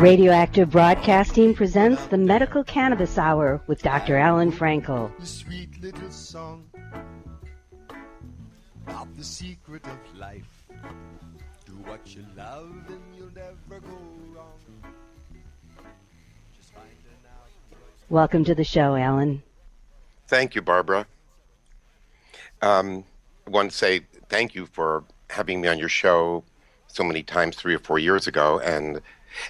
Radioactive Broadcasting presents the Medical Cannabis Hour with Dr. Alan Frankel. The sweet little song of the secret of life. Do what you love and you'll never go wrong. Just finding out. Welcome to the show, Alan. Thank you, Barbara. I want to say thank you for having me on your show so many times 3 or 4 years ago. And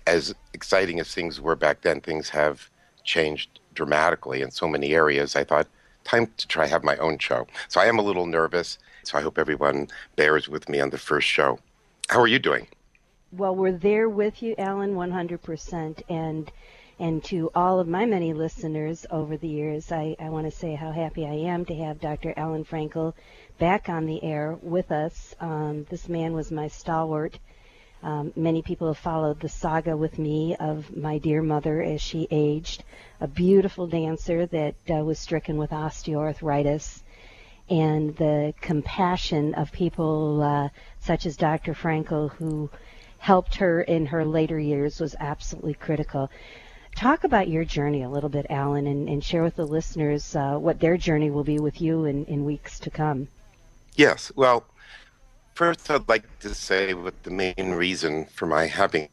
as exciting as things were back then, things have changed dramatically in so many areas. I thought, time to try have my own show. So I am a little nervous, so I hope everyone bears with me on the first show. How are you doing? Well, we're there with you, Alan, 100%. And to all of my many listeners over the years, I want to say how happy I am to have Dr. Alan Frankel back on the air with us. This man was my stalwart. Many people have followed the saga with me of my dear mother as she aged, a beautiful dancer that was stricken with osteoarthritis, and the compassion of people such as Dr. Frankel, who helped her in her later years, was absolutely critical. Talk about your journey a little bit, Alan, and share with the listeners what their journey will be with you in weeks to come. Yes, well, first, I'd like to say what the main reason for my having.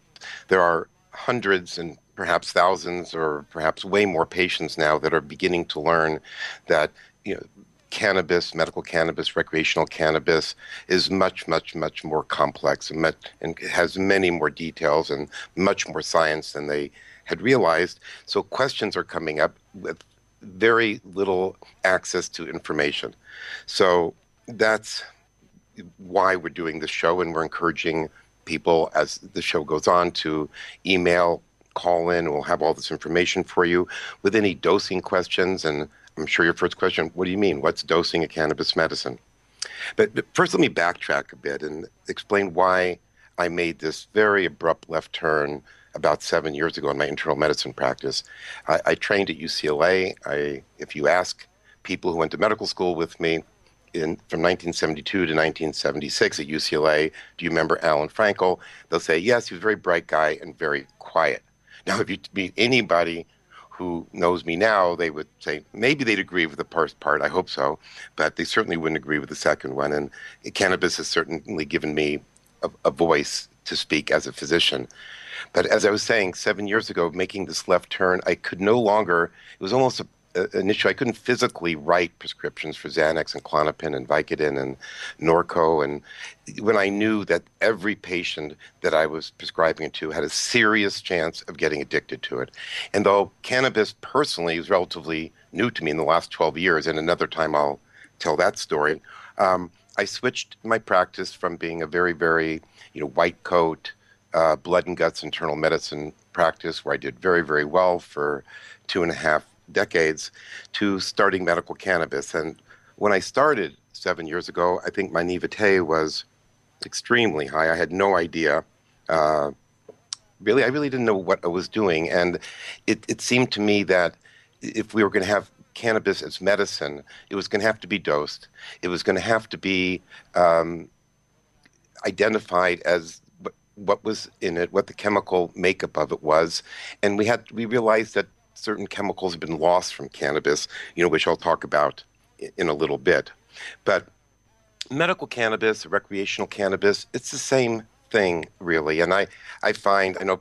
There are hundreds and perhaps thousands or perhaps way more patients now that are beginning to learn that, cannabis, medical cannabis, recreational cannabis is much, much, much more complex and has many more details and much more science than they had realized. So questions are coming up with very little access to information. So that's why we're doing this show, and we're encouraging people as the show goes on to email, call in, and we'll have all this information for you with any dosing questions. And I'm sure your first question, what do you mean? What's dosing a cannabis medicine? But first, let me backtrack a bit and explain why I made this very abrupt left turn about 7 years ago in my internal medicine practice. I trained at UCLA. If you ask people who went to medical school with me, from 1972 to 1976 at UCLA, do you remember Alan Frankel? They'll say, yes, he was a very bright guy and very quiet. Now, if you meet anybody who knows me now, they would say, maybe they'd agree with the first part, I hope so, but they certainly wouldn't agree with the second one. And cannabis has certainly given me a voice to speak as a physician. But as I was saying, 7 years ago, making this left turn, I could no longer, it was almost an issue. I couldn't physically write prescriptions for Xanax and Klonopin and Vicodin and Norco. And when I knew that every patient that I was prescribing it to had a serious chance of getting addicted to it. And though cannabis personally is relatively new to me in the last 12 years, and another time I'll tell that story, I switched my practice from being a very, very, white coat, blood and guts internal medicine practice where I did very, very well for 2.5 decades to starting medical cannabis. And when I started 7 years ago, I think my naivete was extremely high. I had no idea. I really didn't know what I was doing. And it seemed to me that if we were going to have cannabis as medicine, it was going to have to be dosed. It was going to have to be identified as what was in it, what the chemical makeup of it was. And we realized that certain chemicals have been lost from cannabis, which I'll talk about in a little bit. But medical cannabis, recreational cannabis, it's the same thing, really. And I know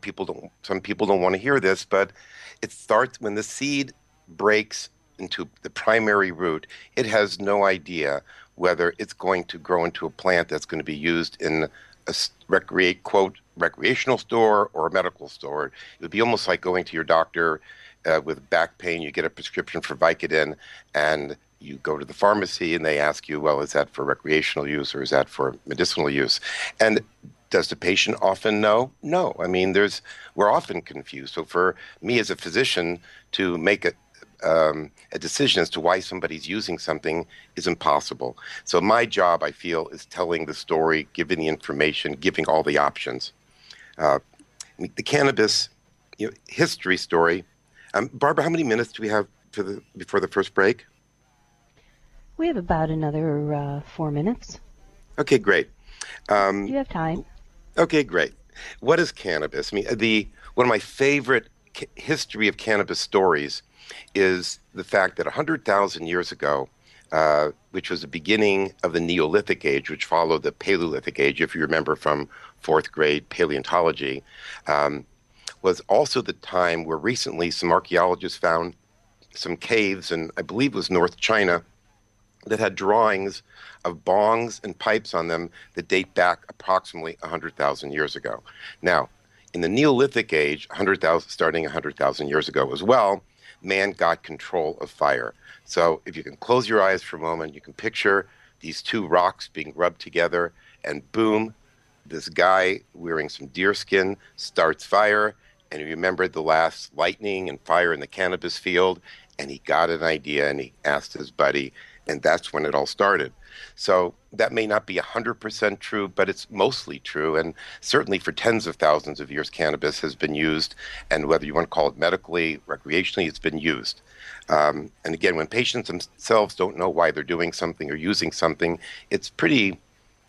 some people don't want to hear this, but it starts when the seed breaks into the primary root. It has no idea whether it's going to grow into a plant that's going to be used in a recreational store or a medical store. It would be almost like going to your doctor with back pain. You get a prescription for Vicodin, and you go to the pharmacy, and they ask you, well, is that for recreational use or is that for medicinal use? And does the patient often know? No. I mean, we're often confused. So for me as a physician to make a decision as to why somebody's using something is impossible. So my job, I feel, is telling the story, giving the information, giving all the options. The cannabis history story. Barbara, how many minutes do we have before the first break? We have about another 4 minutes. Okay, great. You have time. Okay, great. What is cannabis? I mean, the One of my favorite history of cannabis stories is the fact that 100,000 years ago, which was the beginning of the Neolithic age, which followed the Paleolithic age, if you remember from fourth grade paleontology, was also the time where recently some archaeologists found some caves in, I believe it was North China, that had drawings of bongs and pipes on them that date back approximately 100,000 years ago. Now, in the Neolithic age, starting 100,000 years ago as well, man got control of fire. So if you can close your eyes for a moment, you can picture these two rocks being rubbed together, and boom, this guy wearing some deerskin starts fire, and he remembered the last lightning and fire in the cannabis field, and he got an idea, and he asked his buddy, and that's when it all started. So that may not be 100% true, but it's mostly true, and certainly for tens of thousands of years, cannabis has been used, and whether you want to call it medically, recreationally, it's been used. And again, when patients themselves don't know why they're doing something or using something, it's pretty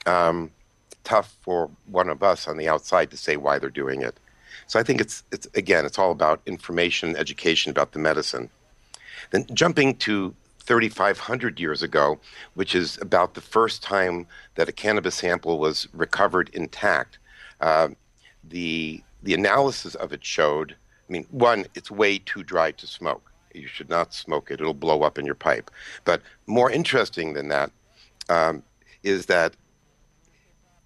tough for one of us on the outside to say why they're doing it. So I think it's all about information, education about the medicine. Then jumping to 3,500 years ago, which is about the first time that a cannabis sample was recovered intact, the analysis of it showed, I mean, one, it's way too dry to smoke. You should not smoke it. It'll blow up in your pipe. But more interesting than that is that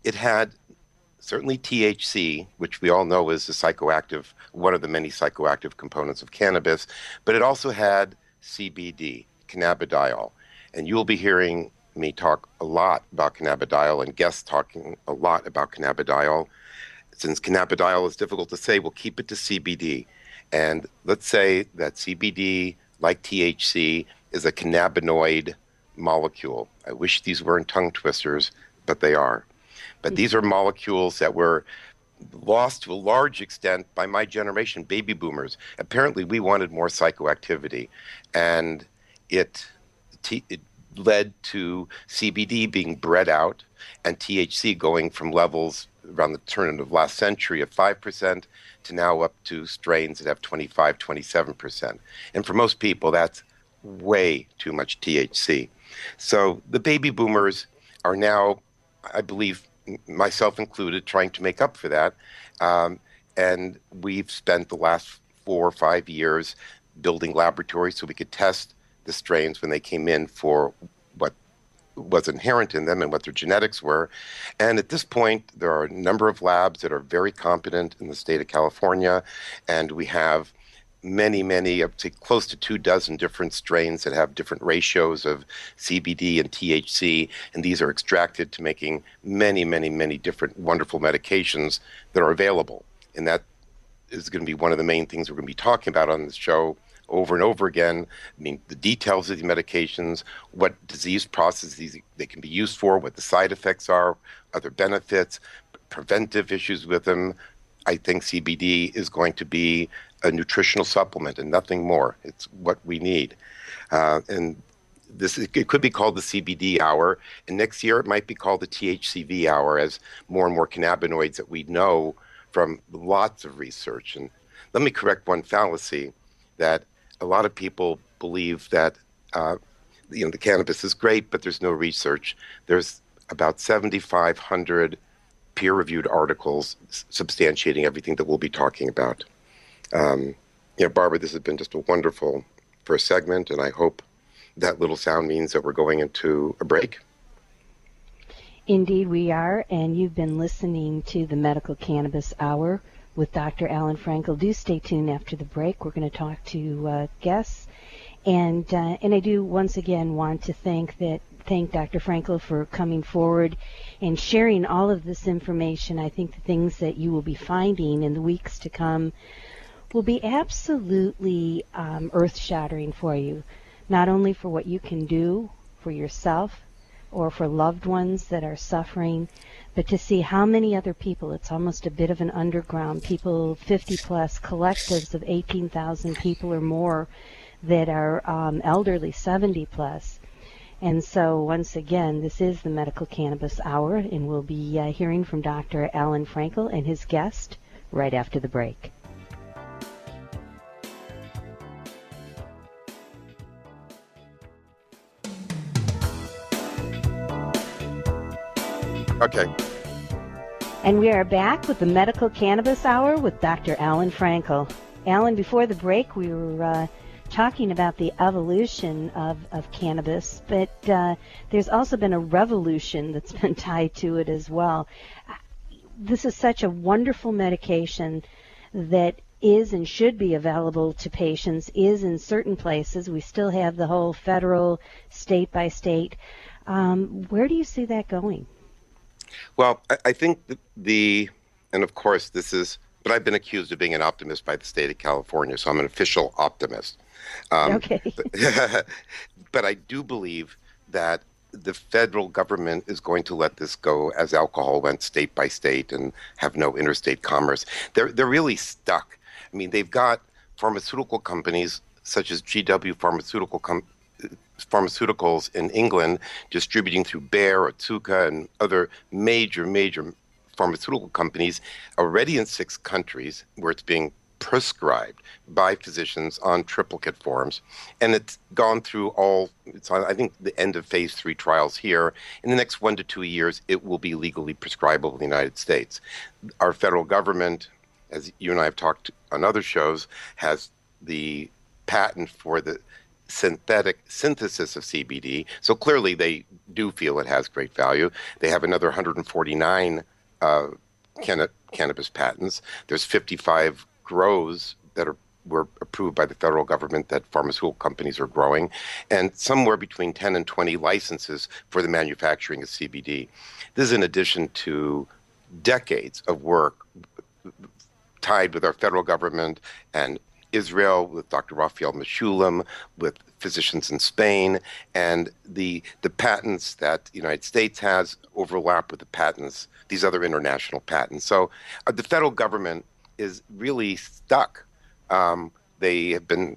it had certainly THC, which we all know is the psychoactive, one of the many psychoactive components of cannabis, but it also had CBD, cannabidiol. And you'll be hearing me talk a lot about cannabidiol and guests talking a lot about cannabidiol. Since cannabidiol is difficult to say, we'll keep it to CBD. And let's say that CBD, like THC, is a cannabinoid molecule. I wish these weren't tongue twisters, but they are. But these are molecules that were lost to a large extent by my generation, baby boomers. Apparently, we wanted more psychoactivity. And it led to CBD being bred out and THC going from levels around the turn of last century of 5% to now up to strains that have 25, 27%. And for most people, that's way too much THC. So the baby boomers are now, I believe, myself included, trying to make up for that. And we've spent the last 4 or 5 years building laboratories so we could test the strains when they came in for what was inherent in them and what their genetics were. And at this point, there are a number of labs that are very competent in the state of California, and we have many, up to close to 24 different strains that have different ratios of CBD and THC, and these are extracted to making many different wonderful medications that are available. And that is going to be one of the main things we're going to be talking about on this show over and over again. I mean, the details of the medications, what disease processes they can be used for, what the side effects are, other benefits, preventive issues with them. I think CBD is going to be a nutritional supplement and nothing more. It's what we need. And it could be called the CBD hour, and next year it might be called the THCV hour, as more and more cannabinoids that we know from lots of research. And let me correct one fallacy, that a lot of people believe that the cannabis is great, but there's no research. There's about 7,500 peer-reviewed articles substantiating everything that we'll be talking about. Barbara, this has been just a wonderful first segment, and I hope that little sound means that we're going into a break. Indeed we are, and you've been listening to the Medical Cannabis Hour with Dr. Alan Frankel. Do stay tuned after the break. We're going to talk to guests, and I do once again want to thank Dr. Frankel for coming forward and sharing all of this information. I think the things that you will be finding in the weeks to come will be absolutely earth-shattering for you, not only for what you can do for yourself or for loved ones that are suffering, but to see how many other people, it's almost a bit of an underground, people 50-plus, collectives of 18,000 people or more that are elderly, 70-plus. And so, once again, this is the Medical Cannabis Hour, and we'll be hearing from Dr. Alan Frankel and his guest right after the break. Okay. And we are back with the Medical Cannabis Hour with Dr. Alan Frankel. Alan, before the break, we were talking about the evolution of cannabis, but there's also been a revolution that's been tied to it as well. This is such a wonderful medication that is and should be available to patients, is in certain places. We still have the whole federal, state by state. Where do you see that going? Well, I think and of course but I've been accused of being an optimist by the state of California, so I'm an official optimist. Okay. But I do believe that the federal government is going to let this go as alcohol went state by state and have no interstate commerce. They're really stuck. I mean, they've got pharmaceutical companies such as GW Pharmaceuticals in England distributing through Bayer, Otsuka, and other major pharmaceutical companies already in 6 countries where it's being prescribed by physicians on triplicate forms. And it's gone through it's on, I think, the end of phase 3 trials here. In the next 1 to 2 years, it will be legally prescribable in the United States. Our federal government, as you and I have talked on other shows, has the patent for the synthetic synthesis of CBD. So clearly they do feel it has great value. They have another 149 cannabis patents. There's 55 grows that were approved by the federal government that pharmaceutical companies are growing, and somewhere between 10 and 20 licenses for the manufacturing of CBD. This is in addition to decades of work tied with our federal government and Israel, with Dr. Raphael Meshulam, with physicians in Spain, and the patents that the United States has overlap with the patents, these other international patents. So the federal government is really stuck. They have been,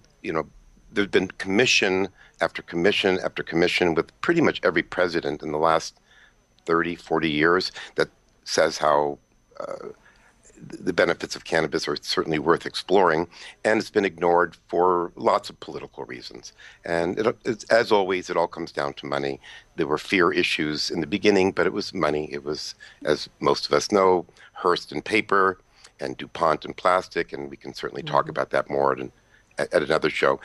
there's been commission after commission after commission with pretty much every president in the last 30, 40 years that says how the benefits of cannabis are certainly worth exploring, and it's been ignored for lots of political reasons. And as always, it all comes down to money. There were fear issues in the beginning, but it was money. It was, as most of us know, Hearst and paper and DuPont and plastic, and we can certainly talk about that more at another show.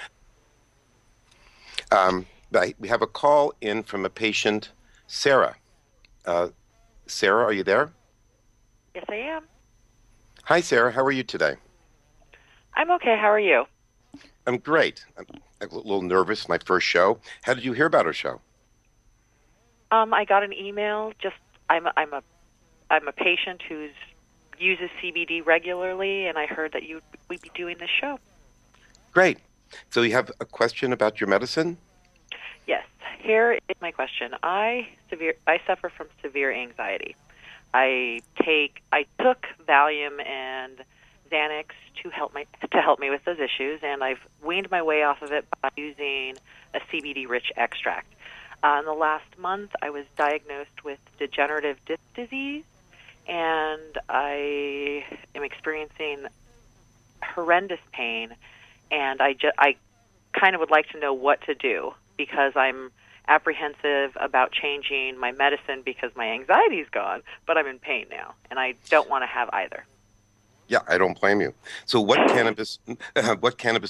We have a call in from a patient, Sarah. Sarah, are you there? Yes, I am. Hi, Sarah. How are you today? I'm okay. How are you? I'm great. I'm a little nervous, my first show. How did you hear about our show? I got an email. I'm a patient who uses CBD regularly, and I heard that we'd be doing this show. Great. So you have a question about your medicine? Yes. Here is my question. I suffer from severe anxiety. I took Valium and Xanax to help me with those issues, and I've weaned my way off of it by using a CBD-rich extract. In the last month, I was diagnosed with degenerative disc disease, and I am experiencing horrendous pain, and I kind of would like to know what to do because I'm apprehensive about changing my medicine because my anxiety's gone, but I'm in pain now, and I don't want to have either. Yeah, I don't blame you. So what cannabis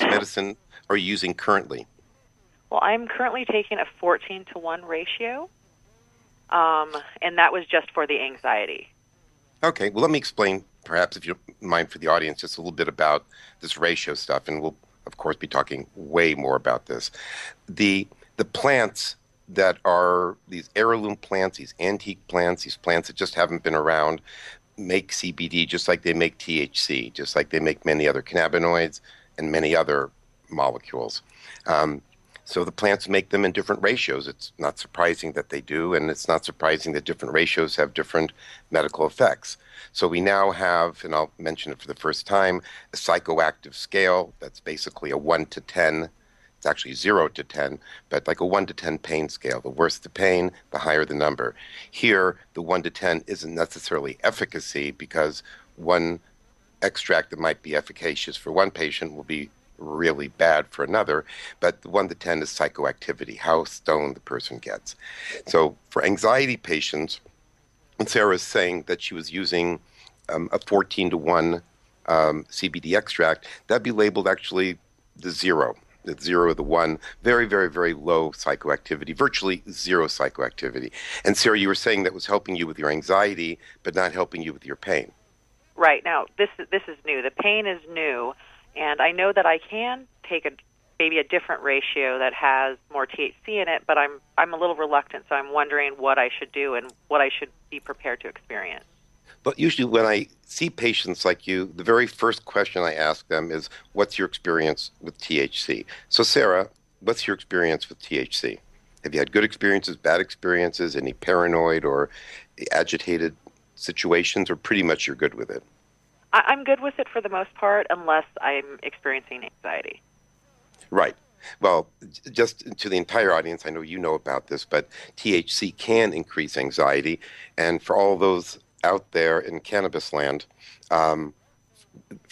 medicine are you using currently? Well, I'm currently taking a 14-to-1 ratio, and that was just for the anxiety. Okay, well, let me explain, perhaps, if you don't mind, for the audience, just a little bit about this ratio stuff, and we'll, of course, be talking way more about this. The plants that are these heirloom plants, these antique plants, these plants that just haven't been around, make CBD just like they make THC, just like they make many other cannabinoids and many other molecules. So the plants make them in different ratios. It's not surprising that they do, and it's not surprising that different ratios have different medical effects. So we now have, and I'll mention it for the first time, a psychoactive scale that's basically a 1 to 10. It's actually 0 to 10, but like a 1 to 10 pain scale. The worse the pain, the higher the number. Here, the 1 to 10 isn't necessarily efficacy because one extract that might be efficacious for one patient will be really bad for another, but the 1 to 10 is psychoactivity, how stoned the person gets. So for anxiety patients, And Sarah is saying that she was using a 14 to 1 CBD extract. That'd be labeled actually the zero. The zero, the one, very, very, very low psychoactivity, virtually zero psychoactivity. And Sarah, you were saying that was helping you with your anxiety, but not helping you with your pain. Right. Now, this is new. The pain is new, and I know that I can take maybe a different ratio that has more THC in it, but I'm a little reluctant, so I'm wondering what I should do and what I should be prepared to experience. But usually when I see patients like you, the very first question I ask them is, what's your experience with THC? So Sarah, what's your experience with THC? Have you had good experiences, bad experiences, any paranoid or agitated situations, or pretty much you're good with it? I'm good with it for the most part, unless I'm experiencing anxiety. Right. Well, just to the entire audience, I know you know about this, but THC can increase anxiety. And for all those out there in cannabis land, for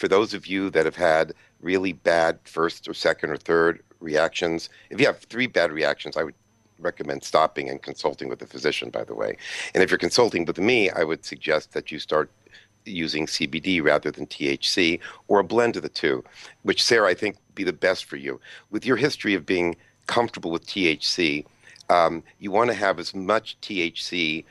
those of you that have had really bad first or second or third reactions, if you have 3 bad reactions, I would recommend stopping and consulting with a physician, by the way. And if you're consulting with me, I would suggest that you start using CBD rather than THC, or a blend of the two, which, Sarah, I think would be the best for you. With your history of being comfortable with THC, you want to have as much THC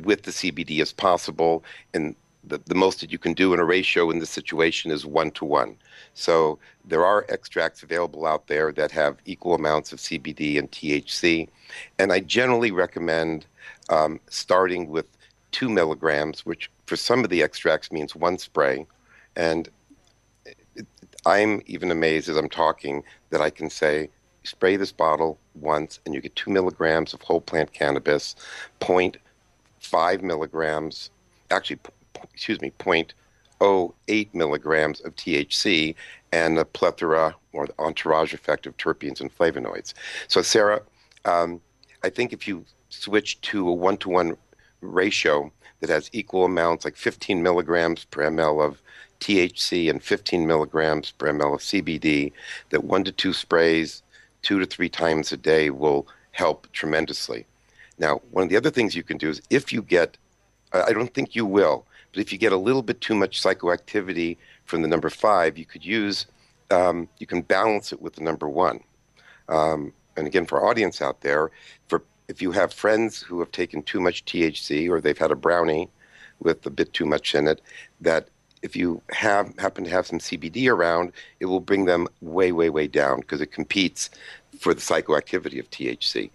with the CBD as possible, and the most that you can do in a ratio in this situation is 1 to 1. So there are extracts available out there that have equal amounts of CBD and THC, and I generally recommend starting with 2 milligrams, which for some of the extracts means 1 spray. And I'm even amazed as I'm talking that I can say, spray this bottle once and you get 2 milligrams of whole plant cannabis, 0.5 milligrams, actually, 0.08 milligrams of THC, and a plethora or the entourage effect of terpenes and flavonoids. So Sarah, I think if you switch to a 1 to 1 ratio that has equal amounts, like 15 milligrams per ml of THC and 15 milligrams per ml of CBD, that 1 to 2 sprays 2 to 3 times a day will help tremendously. Now, one of the other things you can do is if you get, I don't think you will, but if you get a little bit too much psychoactivity from the number 5, you could use, you can balance it with the number 1. And again, for our audience out there, if you have friends who have taken too much THC or they've had a brownie with a bit too much in it, that if you happen to have some CBD around, it will bring them way, way, way down because it competes for the psychoactivity of THC.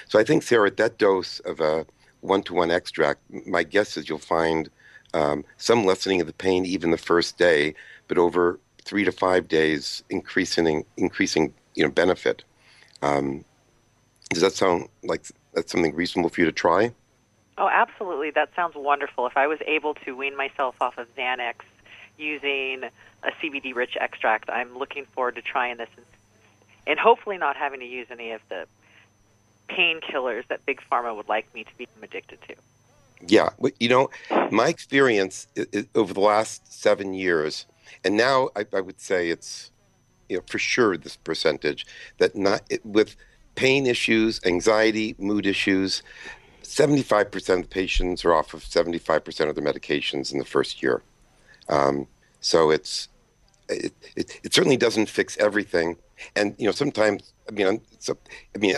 So I think, Sarah, at that dose of a 1 to 1 extract, my guess is you'll find some lessening of the pain even the first day, but over 3 to 5 days, increasing benefit. Does that sound like that's something reasonable for you to try? Oh, absolutely. That sounds wonderful. If I was able to wean myself off of Xanax using a CBD-rich extract, I'm looking forward to trying this and hopefully not having to use any of the painkillers that Big Pharma would like me to become addicted to. Yeah. My experience over the last 7 years, and now I would say it's for sure this percentage, that with pain issues, anxiety, mood issues, 75% of the patients are off of 75% of their medications in the first year. So it certainly doesn't fix everything. And sometimes, I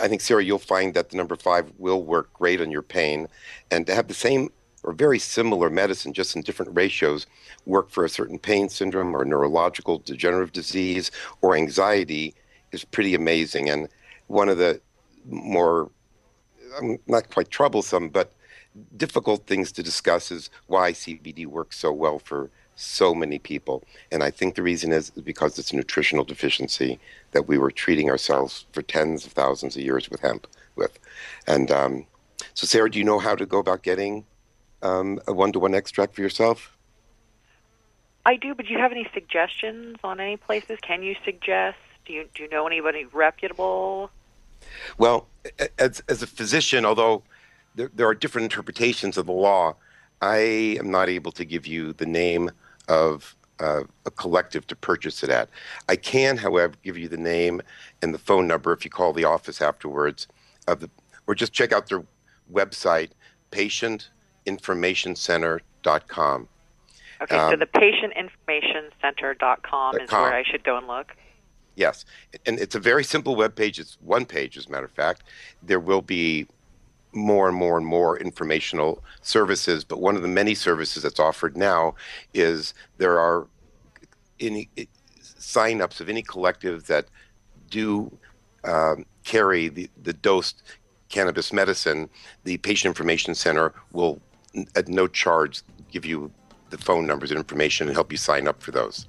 think, Sarah, you'll find that the number 5 will work great on your pain, and to have the same or very similar medicine, just in different ratios, work for a certain pain syndrome or neurological degenerative disease or anxiety is pretty amazing. And one of the more, not quite troublesome, but difficult things to discuss is why CBD works so well for so many people. And I think the reason is because it's a nutritional deficiency that we were treating ourselves for tens of thousands of years with hemp with. And so, Sarah, do you know how to go about getting a 1 to 1 extract for yourself? I do, but do you have any suggestions on any places? Can you suggest? Do you know anybody reputable? Well, as a physician, although there are different interpretations of the law, I am not able to give you the name of a collective to purchase it at. I can, however, give you the name and the phone number if you call the office afterwards or just check out their website, patientinformationcenter.com. Okay, so the patientinformationcenter.com is where I should go and look? Yes, and it's a very simple web page. It's one page, as a matter of fact. There will be more and more and more informational services, but one of the many services that's offered now is there are any sign-ups of any collective that do carry the dosed cannabis medicine. The Patient Information Center will, at no charge, give you the phone numbers and information and help you sign up for those.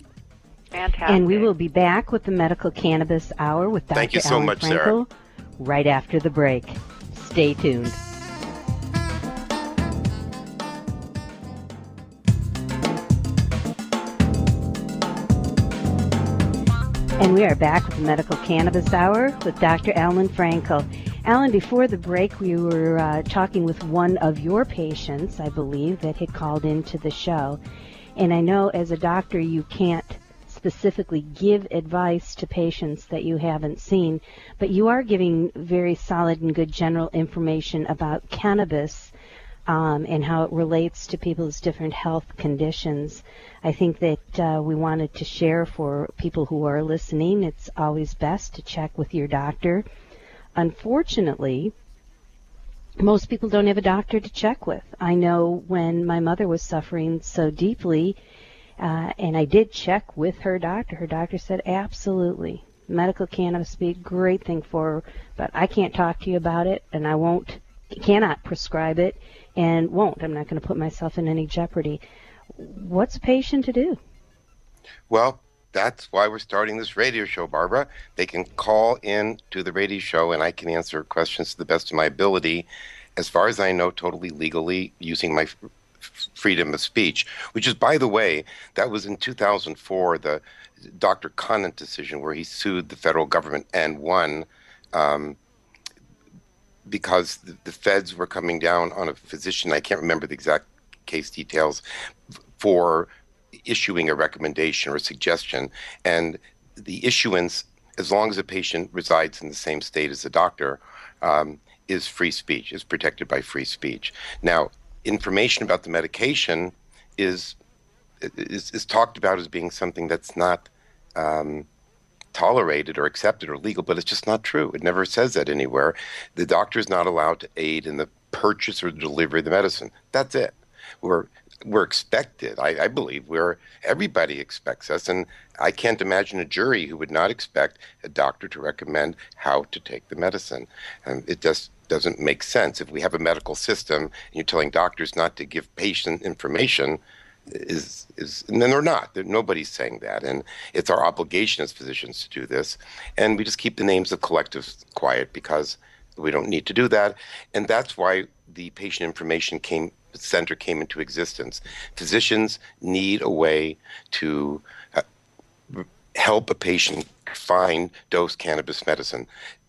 Fantastic. And we will be back with the Medical Cannabis Hour with Dr. Thank you so Alan much, Frankel Sarah. right after the break. Stay tuned. And we are back with the Medical Cannabis Hour with Dr. Alan Frankel. Alan, before the break, we were talking with one of your patients, I believe, that had called into the show. And I know as a doctor you can't specifically give advice to patients that you haven't seen, but you are giving very solid and good general information about cannabis and how it relates to people's different health conditions. I think that we wanted to share for people who are listening, it's always best to check with your doctor. Unfortunately, most people don't have a doctor to check with. I know when my mother was suffering so deeply, and I did check with her doctor said, absolutely, medical cannabis would be a great thing for her, but I can't talk to you about it, and I cannot prescribe it, and won't. I'm not going to put myself in any jeopardy. What's a patient to do? Well, that's why we're starting this radio show, Barbara. They can call in to the radio show, and I can answer questions to the best of my ability, as far as I know, totally legally, using my freedom of speech, which is, by the way, that was in 2004, the Dr. Conant decision where he sued the federal government and won because the feds were coming down on a physician, I can't remember the exact case details, for issuing a recommendation or a suggestion. And the issuance, as long as a patient resides in the same state as the doctor, is free speech, is protected by free speech. Now, information about the medication is talked about as being something that's not tolerated or accepted or legal, but it's just not true. It never says that anywhere. The doctor is not allowed to aid in the purchase or delivery of the medicine. That's it. We're expected, I believe, everybody expects us, and I can't imagine a jury who would not expect a doctor to recommend how to take the medicine. And it just doesn't make sense. If we have a medical system and you're telling doctors not to give patient information, and then they're not. Nobody's saying that. And it's our obligation as physicians to do this. And we just keep the names of collectives quiet because we don't need to do that. And that's why the Patient Information Center came into existence. Physicians need a way to help a patient find dosed cannabis medicine.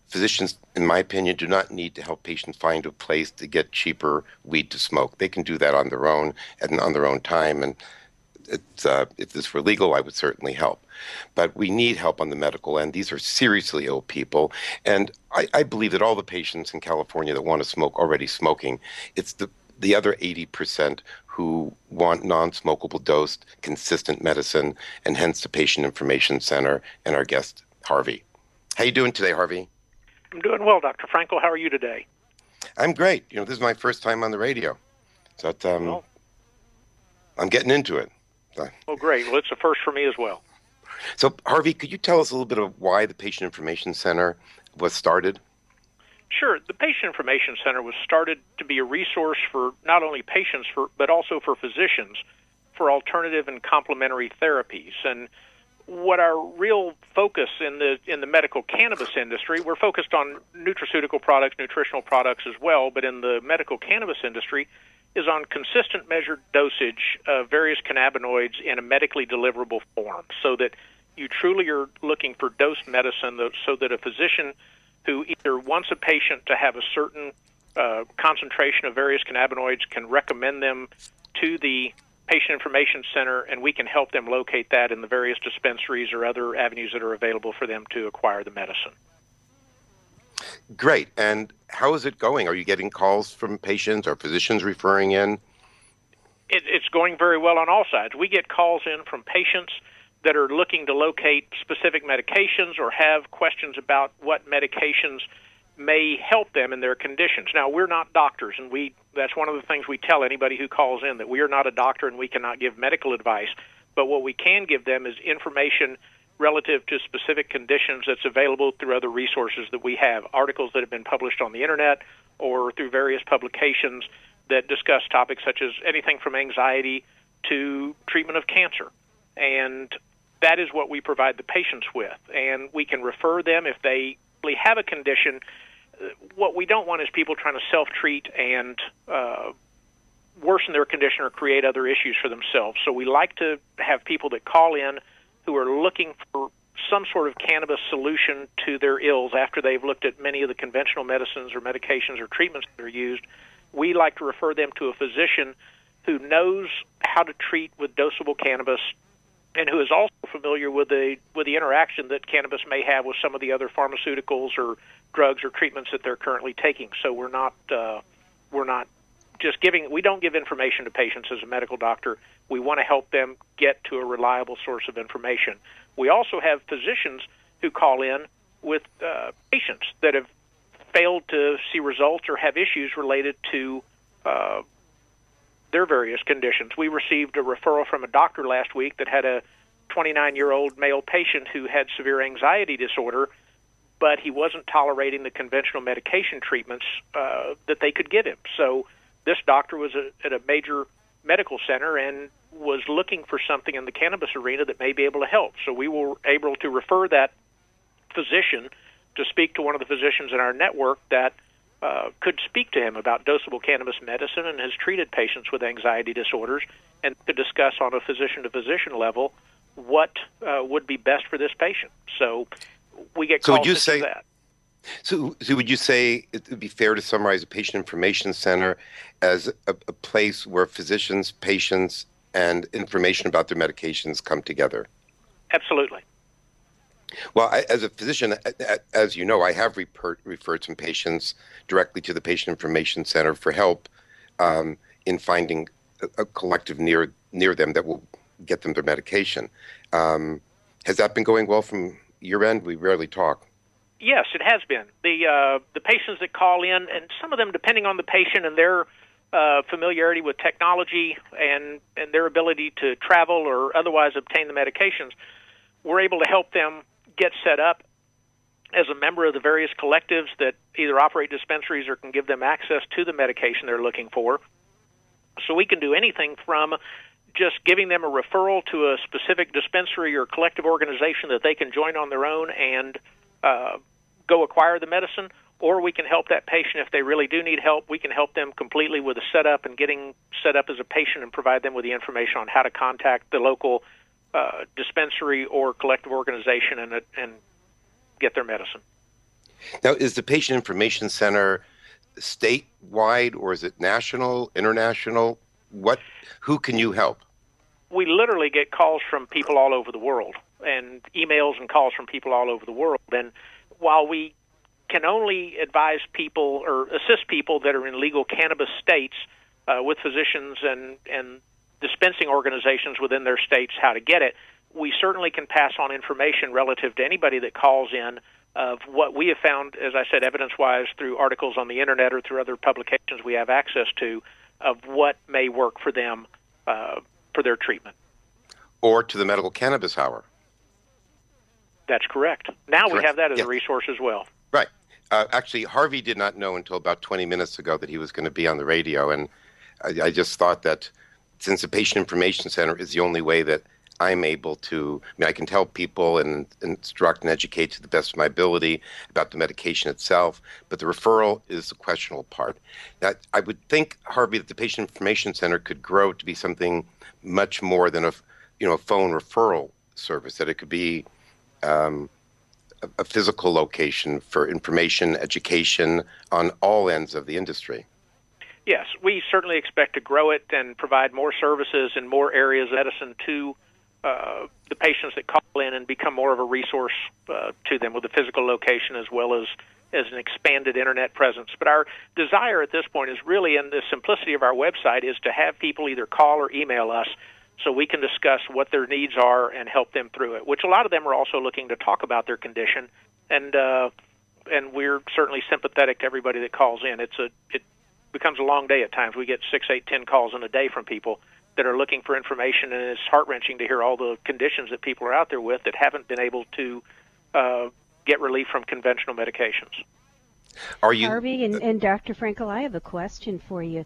Physicians, in my opinion, do not need to help patients find a place to get cheaper weed to smoke. They can do that on their own and on their own time. And if this were legal, I would certainly help. But we need help on the medical end. These are seriously ill people. And I believe that all the patients in California that want to smoke already smoking. It's the other 80% who want non-smokable dosed, consistent medicine, and hence the Patient Information Center and our guest, Harvey. How you doing today, Harvey? I'm doing well, Dr. Frankel. How are you today? I'm great. This is my first time on the radio. So I'm getting into it. Well, great. Well, it's a first for me as well. So, Harvey, could you tell us a little bit of why the Patient Information Center was started? Sure. The Patient Information Center was started to be a resource for not only patients, but also for physicians for alternative and complementary therapies. And what our real focus in the medical cannabis industry, we're focused on nutraceutical products, nutritional products as well, but in the medical cannabis industry is on consistent measured dosage of various cannabinoids in a medically deliverable form, so that you truly are looking for dosed medicine so that a physician who either wants a patient to have a certain concentration of various cannabinoids can recommend them to the Patient Information Center, and we can help them locate that in the various dispensaries or other avenues that are available for them to acquire the medicine. Great. And how is it going? Are you getting calls from patients or physicians referring in? It's going very well on all sides. We get calls in from patients that are looking to locate specific medications or have questions about what medications may help them in their conditions. Now, we're not doctors, and that's one of the things we tell anybody who calls in, that we are not a doctor and we cannot give medical advice. But what we can give them is information relative to specific conditions that's available through other resources that we have, articles that have been published on the Internet or through various publications that discuss topics such as anything from anxiety to treatment of cancer. And that is what we provide the patients with. And we can refer them if they really have a condition. What we don't want is people trying to self-treat and worsen their condition or create other issues for themselves. So we like to have people that call in who are looking for some sort of cannabis solution to their ills after they've looked at many of the conventional medicines or medications or treatments that are used. We like to refer them to a physician who knows how to treat with dosable cannabis and who is also familiar with the interaction that cannabis may have with some of the other pharmaceuticals or drugs or treatments that they're currently taking. So we're not just giving. We don't give information to patients as a medical doctor. We want to help them get to a reliable source of information. We also have physicians who call in with patients that have failed to see results or have issues related to their various conditions. We received a referral from a doctor last week that had a 29-year-old male patient who had severe anxiety disorder, but he wasn't tolerating the conventional medication treatments that they could give him. So this doctor was at a major medical center and was looking for something in the cannabis arena that may be able to help. So we were able to refer that physician to speak to one of the physicians in our network that could speak to him about dosable cannabis medicine and has treated patients with anxiety disorders, and to discuss on a physician-to-physician level what would be best for this patient. So we get calls into that. So would you say it would be fair to summarize a patient information center as a place where physicians, patients, and information about their medications come together? Absolutely. Well, as a physician, as you know, I have referred some patients directly to the Patient Information Center for help in finding a collective near them that will get them their medication. Has that been going well from your end? We rarely talk. Yes, it has been. The patients that call in, and some of them, depending on the patient and their familiarity with technology and their ability to travel or otherwise obtain the medications, we're able to help them get set up as a member of the various collectives that either operate dispensaries or can give them access to the medication they're looking for. So we can do anything from just giving them a referral to a specific dispensary or collective organization that they can join on their own and go acquire the medicine, or we can help that patient if they really do need help. We can help them completely with the setup and getting set up as a patient and provide them with the information on how to contact the local dispensary or collective organization and get their medicine. Now, is the Patient Information Center statewide, or is it national, international? Who can you help? We literally get calls from people all over the world, and emails and calls from people all over the world. And while we can only advise people or assist people that are in legal cannabis states with physicians and dispensing organizations within their states how to get it, we certainly can pass on information relative to anybody that calls in of what we have found, as I said, evidence-wise through articles on the Internet or through other publications we have access to, of what may work for them for their treatment. Or to the Medical Cannabis Hour. That's correct. Now we have that as a resource as well. Right. Actually, Harvey did not know until about 20 minutes ago that he was going to be on the radio, and I just thought that since the Patient Information Center is the only way that I'm able to, I can tell people and instruct and educate to the best of my ability about the medication itself, but the referral is the questionable part. Now, I would think, Harvey, that the Patient Information Center could grow to be something much more than a phone referral service, that it could be a physical location for information, education on all ends of the industry. Yes, we certainly expect to grow it and provide more services in more areas of medicine to the patients that call in and become more of a resource to them with a physical location as well as an expanded internet presence. But our desire at this point is really, in the simplicity of our website, is to have people either call or email us so we can discuss what their needs are and help them through it, which a lot of them are also looking to talk about their condition. And we're certainly sympathetic to everybody that calls in. It becomes a long day at times. We get 6, 8, 10 calls in a day from people that are looking for information, and it's heart-wrenching to hear all the conditions that people are out there with that haven't been able to get relief from conventional medications. Are you, Harvey and Dr. Frankel, I have a question for you.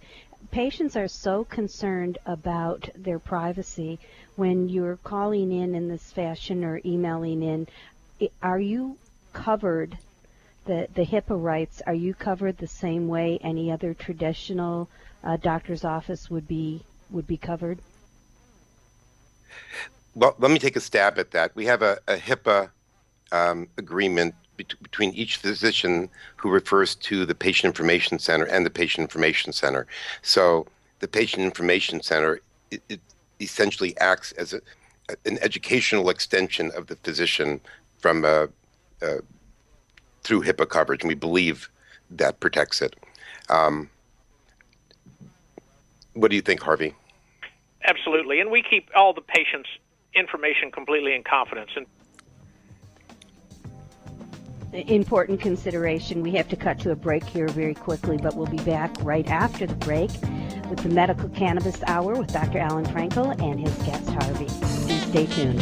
Patients are so concerned about their privacy. When you're calling in this fashion or emailing in, are you covered, the HIPAA rights, are you covered the same way any other traditional doctor's office would be covered? Well, let me take a stab at that. We have a HIPAA agreement between each physician who refers to the Patient Information Center and the Patient Information Center. So the Patient Information Center it essentially acts as an educational extension of the physician from through HIPAA coverage, and we believe that protects it. What do you think, Harvey? Absolutely, and we keep all the patients' information completely in confidence. And important consideration. We have to cut to a break here very quickly, but we'll be back right after the break with the Medical Cannabis Hour with Dr. Alan Frankel and his guest Harvey. Please stay tuned.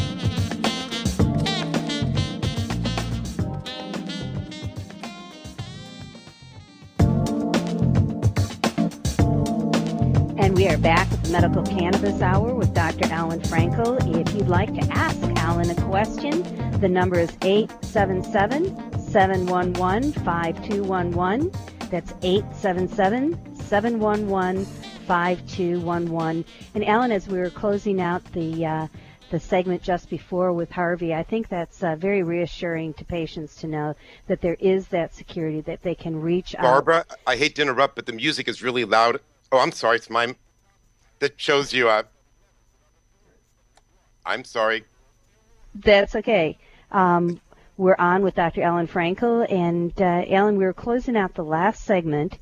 And we are back with the Medical Cannabis Hour with Dr. Alan Frankel. If you'd like to ask Alan a question, the number is 877-711-5211. That's 877-711-5211. And Alan, as we were closing out the segment just before with Harvey, I think that's very reassuring to patients to know that there is that security, that they can reach out. Barbara, I hate to interrupt, but the music is really loud. Oh, I'm sorry. It's mine. That shows you. I'm sorry. That's okay. We're on with Dr. Alan Frankel, and Alan, we were closing out the last segment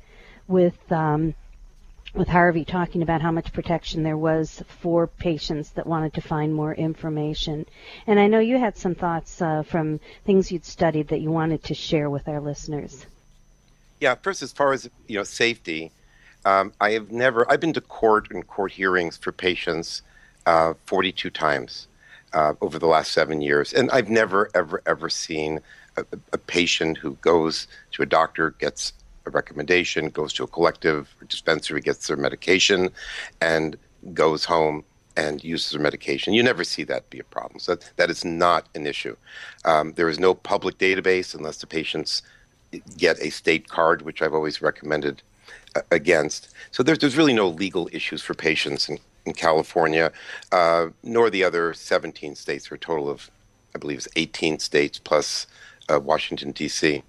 with Harvey talking about how much protection there was for patients that wanted to find more information. And I know you had some thoughts from things you'd studied that you wanted to share with our listeners. Yeah. First, as far as safety. I've been to court and court hearings for patients 42 times over the last 7 years. And I've never, ever seen a patient who goes to a doctor, gets a recommendation, goes to a collective dispensary, gets their medication, and goes home and uses their medication. You never see that be a problem. So that is not an issue. There is no public database unless the patients get a state card, which I've always recommended against. So there's really no legal issues for patients in California, nor the other 17 states, or a total of, I believe, it's 18 states plus Washington, D.C.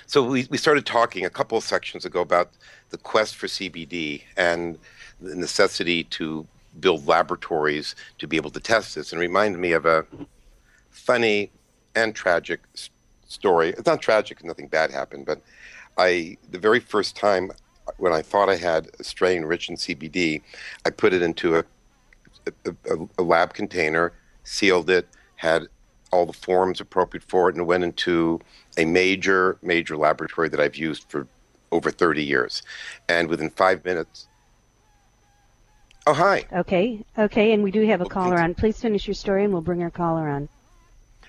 So we started talking a couple of sections ago about the quest for CBD and the necessity to build laboratories to be able to test this, and reminded me of a funny and tragic story. It's not tragic, nothing bad happened, but the very first time when I thought I had a strain rich in CBD, I put it into a lab container, sealed it, had all the forms appropriate for it, and it went into a major laboratory that I've used for over 30 years. And within 5 minutes... Oh, hi. Okay, and we do have a caller on. Please finish your story, and we'll bring our caller on.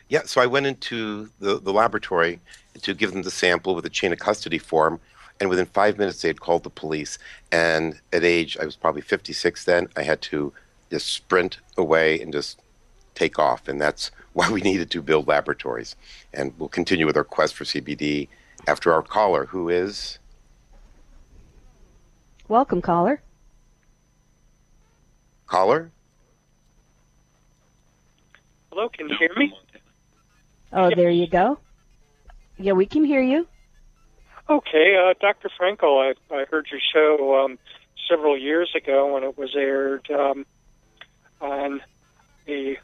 Yeah, so I went into the laboratory to give them the sample with a chain of custody form, and within 5 minutes they had called the police. And at age, I was probably 56 then, I had to just sprint away and just take off. And that's why we needed to build laboratories. And we'll continue with our quest for CBD after our caller, who is... Welcome, caller. Caller? Hello, can you hear me? Oh, there you go. Yeah, we can hear you. Okay, Dr. Frankel, I heard your show several years ago when it was aired. on a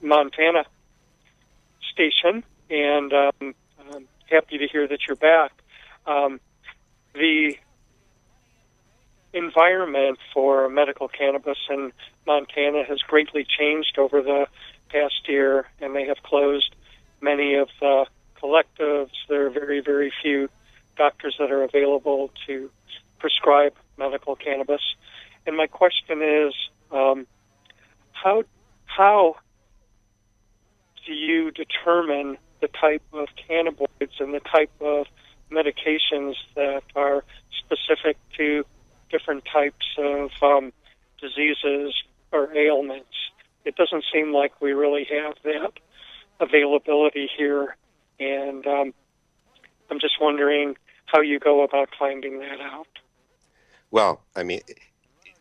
Montana station, and I'm happy to hear that you're back. The environment for medical cannabis in Montana has greatly changed over the past year, and they have closed many of the collectives. There are very, very few doctors that are available to prescribe medical cannabis. And my question is, how do you determine the type of cannabinoids and the type of medications that are specific to different types of diseases or ailments? It doesn't seem like we really have that availability here, and I'm just wondering how you go about finding that out. Well, I mean,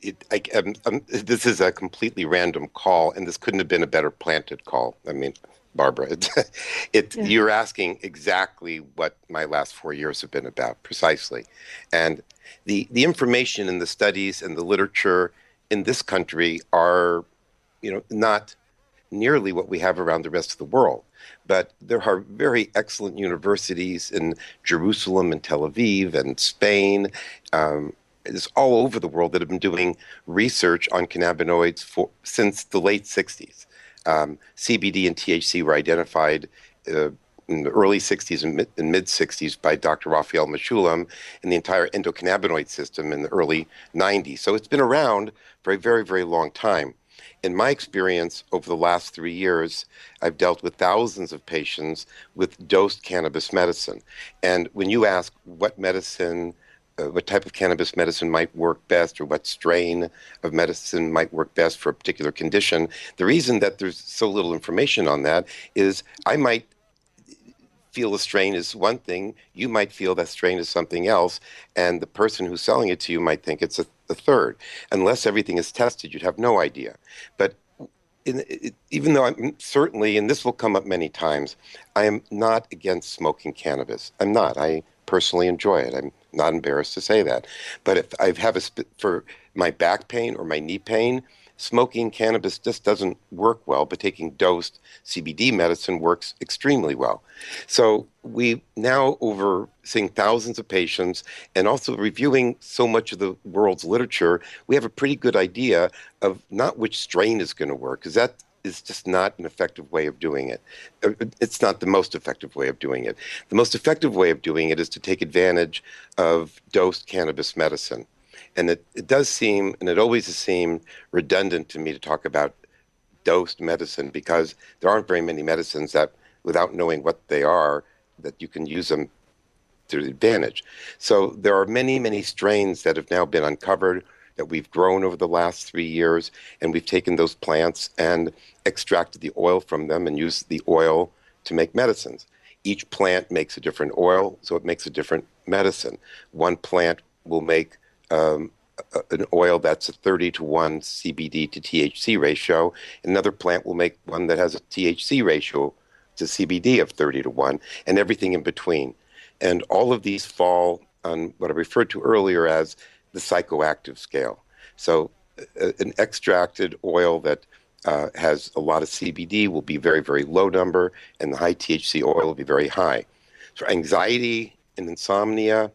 this is a completely random call, and this couldn't have been a better planted call. I mean, Barbara, you're asking exactly what my last 4 years have been about, precisely. And the information and the studies and the literature in this country are, not nearly what we have around the rest of the world. But there are very excellent universities in Jerusalem and Tel Aviv and Spain. It's all over the world that have been doing research on cannabinoids since the late 60s. CBD and THC were identified in the early 60s and mid-60s by Dr. Raphael Mechoulam and the entire endocannabinoid system in the early 90s. So it's been around for a very, very long time. In my experience, over the last 3 years, I've dealt with thousands of patients with dosed cannabis medicine. And when you ask what type of cannabis medicine might work best, or what strain of medicine might work best for a particular condition, the reason that there's so little information on that is I might feel a strain is one thing, you might feel that strain is something else, and the person who's selling it to you might think it's a third. Unless everything is tested, you'd have no idea. But even though I'm certainly, and this will come up many times, I am not against smoking cannabis. I'm not. I personally enjoy it. I'm not embarrassed to say that. But if I have for my back pain or my knee pain, smoking cannabis just doesn't work well, but taking dosed CBD medicine works extremely well. So we now, over seeing thousands of patients and also reviewing so much of the world's literature, we have a pretty good idea of not which strain is going to work, because that is just not an effective way of doing it. It's not the most effective way of doing it. The most effective way of doing it is to take advantage of dosed cannabis medicine. And it does seem, and it always has seemed, redundant to me to talk about dosed medicine, because there aren't very many medicines that, without knowing what they are, that you can use them to advantage. So there are many, many strains that have now been uncovered that we've grown over the last 3 years, and we've taken those plants and extracted the oil from them and used the oil to make medicines. Each plant makes a different oil, so it makes a different medicine. One plant will make an oil that's a 30-to-1 CBD to THC ratio. Another plant will make one that has a THC ratio to CBD of 30-to-1, and everything in between. And all of these fall on what I referred to earlier as the psychoactive scale. So an extracted oil that has a lot of CBD will be very, very low number, and the high THC oil will be very high. For anxiety and insomnia,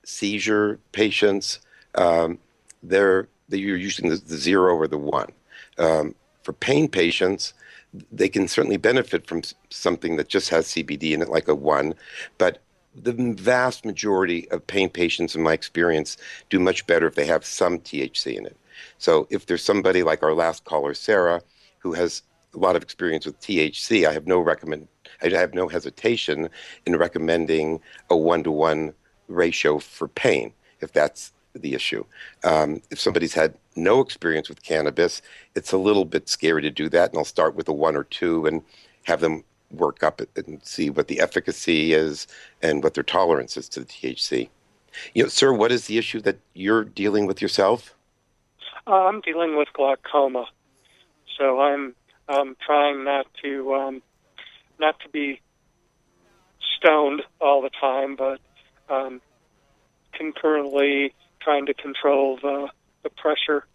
seizure patients, you're using the 0 or the 1. For pain patients, they can certainly benefit from something that just has CBD in it, like a 1, but the vast majority of pain patients, in my experience, do much better if they have some THC in it. So if there's somebody like our last caller, Sarah, who has a lot of experience with THC, I have no hesitation in recommending a 1-to-1 ratio for pain, if that's the issue. If somebody's had no experience with cannabis, it's a little bit scary to do that, and I'll start with a 1 or 2 and have them work up it and see what the efficacy is and what their tolerance is to the THC. Sir, what is the issue that you're dealing with yourself? I'm dealing with glaucoma, so I'm trying not to be stoned all the time, but concurrently trying to control the pressure.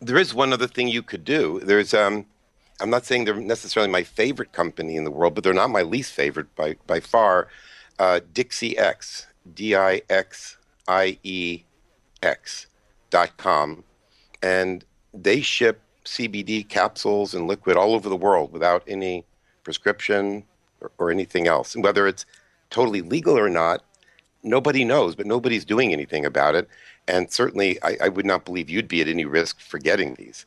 there is one other thing you could do. I'm not saying they're necessarily my favorite company in the world, but they're not my least favorite by far. Dixie X, DIXIEX.com, and they ship CBD capsules and liquid all over the world without any prescription or anything else. And whether it's totally legal or not, nobody knows, but nobody's doing anything about it. And certainly, I would not believe you'd be at any risk for getting these.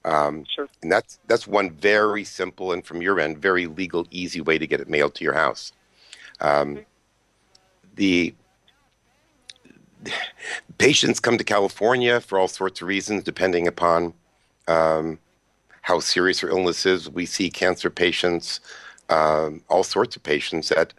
Sure. And that's one very simple and, from your end, very legal, easy way to get it mailed to your house. The patients come to California for all sorts of reasons, depending upon how serious their illness is. We see cancer patients, all sorts of patients that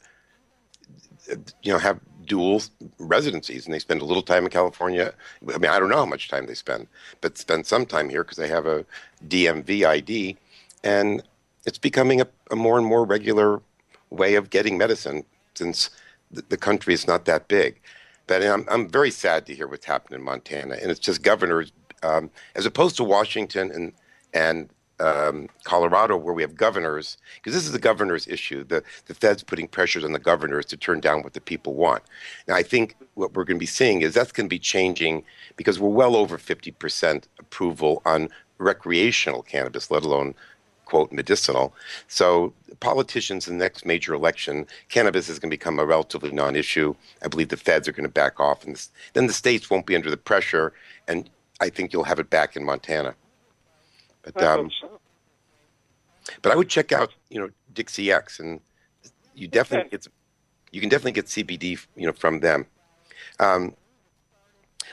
have dual residencies, and they spend a little time in California. I mean, I don't know how much time they spend, but spend some time here because they have a DMV ID, and it's becoming a more and more regular way of getting medicine since the country is not that big. But I'm very sad to hear what's happened in Montana, and it's just governors, as opposed to Washington and Colorado, where we have governors, because this is the governor's issue. The Fed's putting pressures on the governors to turn down what the people want. Now, I think what we're going to be seeing is that's going to be changing, because we're well over 50% approval on recreational cannabis, let alone, quote, medicinal. So politicians in the next major election, cannabis is going to become a relatively non-issue. I believe the Feds are going to back off, and then the states won't be under the pressure, and I think you'll have it back in Montana. But I hope so. But I would check out, Dixie X, and you can definitely get CBD, from them.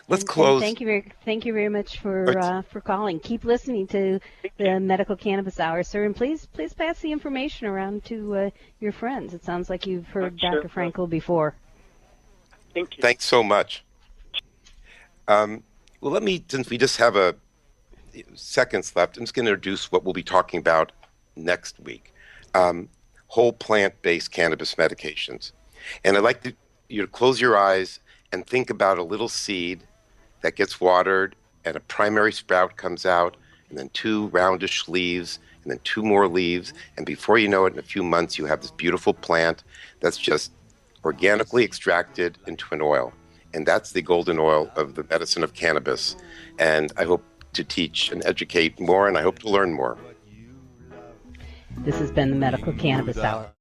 Let's close. Thank you very much for calling. Keep listening to the Medical Cannabis Hour, sir, and please pass the information around to your friends. It sounds like you've heard Dr. Frankel before. Thank you. Thanks so much. Well, since we just have a seconds left, I'm just going to introduce what we'll be talking about next week. Whole plant-based cannabis medications. And I'd like you to close your eyes and think about a little seed that gets watered, and a primary sprout comes out, and then 2 roundish leaves, and then 2 more leaves, and before you know it, in a few months, you have this beautiful plant that's just organically extracted into an oil. And that's the golden oil of the medicine of cannabis. And I hope to teach and educate more, and I hope to learn more. This has been the Medical Cannabis Hour.